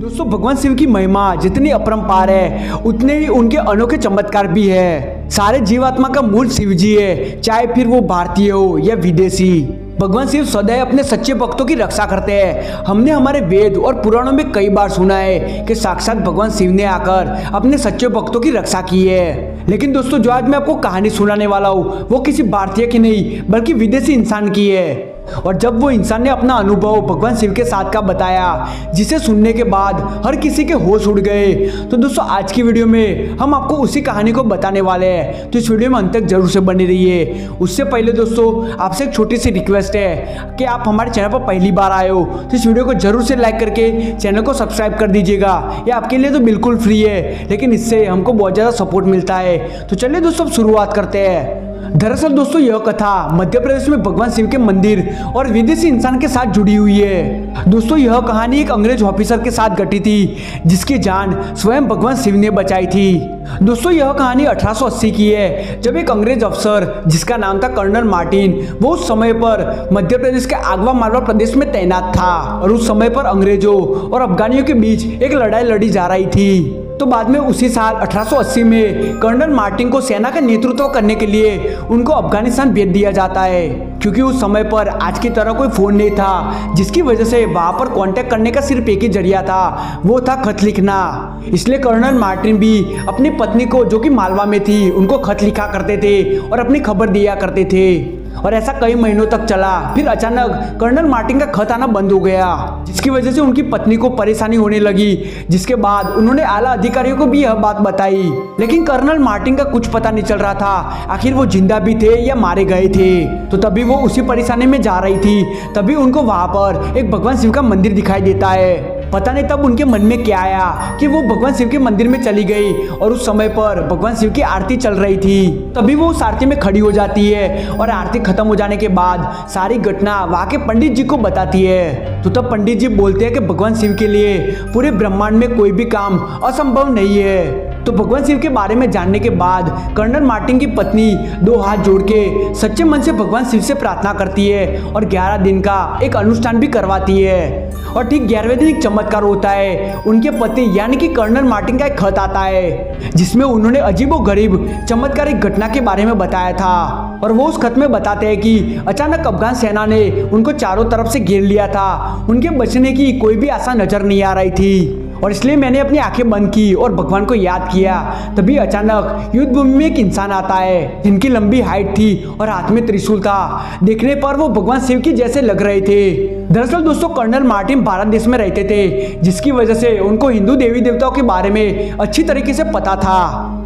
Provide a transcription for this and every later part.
दोस्तों भगवान शिव की महिमा जितनी अपरंपार है उतने ही उनके अनोखे चमत्कार भी है। सारे जीवात्मा का मूल शिव जी है, चाहे फिर वो भारतीय हो या विदेशी। भगवान शिव सदैव अपने सच्चे भक्तों की रक्षा करते हैं। हमने हमारे वेद और पुराणों में कई बार सुना है कि साक्षात भगवान शिव ने आकर अपने सच्चे भक्तों की रक्षा की है। लेकिन दोस्तों जो आज मैं आपको कहानी सुनाने वाला हूँ वो किसी भारतीय की नहीं बल्कि विदेशी इंसान की है। और जब वो इंसान ने अपना अनुभव भगवान शिव के साथ का बताया जिसे सुनने के बाद हर किसी के होश उड़ गए। तो दोस्तों आज की वीडियो में हम आपको उसी कहानी को बताने वाले हैं, तो इस वीडियो में अंत तक जरूर से बने रहिए। उससे पहले दोस्तों आपसे एक छोटी सी रिक्वेस्ट है कि आप हमारे चैनल पर पहली बार आए हो तो इस वीडियो को जरूर से लाइक करके चैनल को सब्सक्राइब कर दीजिएगा। ये आपके लिए तो बिल्कुल फ्री है लेकिन इससे हमको बहुत ज़्यादा सपोर्ट मिलता है। तो चलिए दोस्तों शुरुआत करते हैं। दरअसल दोस्तों यह कथा मध्य प्रदेश में भगवान शिव के मंदिर और विदेशी इंसान के साथ जुड़ी हुई है। दोस्तों यह कहानी एक अंग्रेज ऑफिसर के साथ घटी थी जिसकी जान स्वयं भगवान शिव ने बचाई थी। दोस्तों यह कहानी 1880 की है जब एक अंग्रेज अफसर जिसका नाम था कर्नल मार्टिन वो उस समय पर मध्य प्रदेश के आगवा मालवा प्रदेश में तैनात था और उस समय पर अंग्रेजों और अफगानियों के बीच एक लड़ाई लड़ी जा रही थी। तो बाद में उसी साल 1880 में कर्नल मार्टिन को सेना का नेतृत्व करने के लिए उनको अफगानिस्तान भेज दिया जाता है, क्योंकि उस समय पर आज की तरह कोई फोन नहीं था जिसकी वजह से वहां पर कांटेक्ट करने का सिर्फ एक ही जरिया था, वो था खत लिखना। इसलिए कर्नल मार्टिन भी अपनी पत्नी को जो कि मालवा में थी उनको खत लिखा करते थे और अपनी खबर दिया करते थे। और ऐसा कई महीनों तक चला। फिर अचानक कर्नल मार्टिन का खत आना बंद हो गया जिसकी वजह से उनकी पत्नी को परेशानी होने लगी, जिसके बाद उन्होंने आला अधिकारियों को भी यह बात बताई। लेकिन कर्नल मार्टिन का कुछ पता नहीं चल रहा था आखिर वो जिंदा भी थे या मारे गए थे। तो तभी वो उसी परेशानी में जा रही थी, तभी उनको वहां पर एक भगवान शिव का मंदिर दिखाई देता है। पता नहीं तब उनके मन में क्या आया कि वो भगवान शिव के मंदिर में चली गई और उस समय पर भगवान शिव की आरती चल रही थी। तभी वो उस आरती में खड़ी हो जाती है और आरती खत्म हो जाने के बाद सारी घटना वहां के पंडित जी को बताती है। तो तब पंडित जी बोलते हैं कि भगवान शिव के लिए पूरे ब्रह्मांड में कोई भी काम असंभव नहीं है। तो भगवान शिव के बारे में जानने के बाद कर्नल मार्टिन की पत्नी दो हाथ जोड़ के सच्चे मन से भगवान शिव से प्रार्थना करती है और 11 दिन का एक अनुष्ठान भी करवाती है। और ठीक 11वें दिन एक चमत्कार होता है। उनके पति यानी कि कर्नल मार्टिन का एक खत आता है जिसमें उन्होंने अजीबोगरीब चमत्कारिक घटना के बारे में बताया था। और वो उस खत में बताते हैं कि अचानक अफगान सेना ने उनको चारों तरफ से घेर लिया था, उनके बचने की कोई भी आशा नजर नहीं आ रही थी। और इसलिए मैंने अपनी आंखें बंद की और भगवान को याद किया। तभी अचानक युद्ध भूमि में एक इंसान आता है जिनकी लंबी हाइट थी और हाथ में त्रिशूल था। देखने पर वो भगवान शिव की जैसे लग रहे थे। दरअसल दोस्तों कर्नल मार्टिन भारत देश में रहते थे जिसकी वजह से उनको हिंदू देवी देवताओं के बारे में अच्छी तरीके से पता था।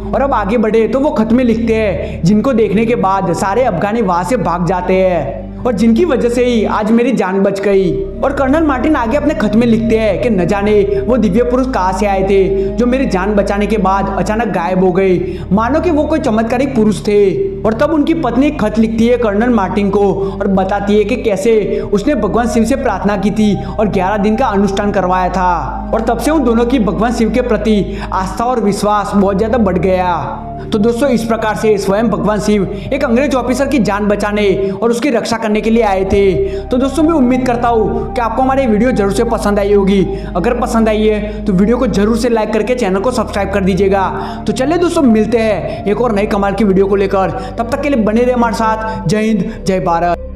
और अब आगे बढ़े तो वो खत में लिखते हैं जिनको देखने के बाद सारे अफगानी वहां से भाग जाते हैं और जिनकी वजह से ही आज मेरी जान बच गई। और कर्नल मार्टिन आगे अपने खत में लिखते हैं कि न जाने वो दिव्य पुरुष कहां से आए थे जो मेरी जान बचाने के बाद अचानक गायब हो गए, मानो कि वो कोई चमत्कारिक पुरुष थे। और तब उनकी पत्नी एक खत लिखती है कर्नल मार्टिन को और बताती है कि कैसे उसने भगवान शिव से प्रार्थना की थी और 11 दिन का अनुष्ठान करवाया था। और तब से उन दोनों की भगवान शिव के प्रति आस्था और विश्वास बहुत ज्यादा बढ़ गया। तो दोस्तों इस प्रकार से स्वयं भगवान शिव एक अंग्रेज ऑफिसर की जान बचाने और उसकी रक्षा करने के लिए आए थे। तो दोस्तों मैं उम्मीद करता हूँ कि आपको हमारी वीडियो जरूर से पसंद आई होगी। अगर पसंद आई है तो वीडियो को जरूर से लाइक करके चैनल को सब्सक्राइब कर दीजिएगा। तो चलिए दोस्तों मिलते हैं एक और नई कमाल की वीडियो को लेकर, तब तक के लिए बने रहे हमारे साथ। जय हिंद जय भारत।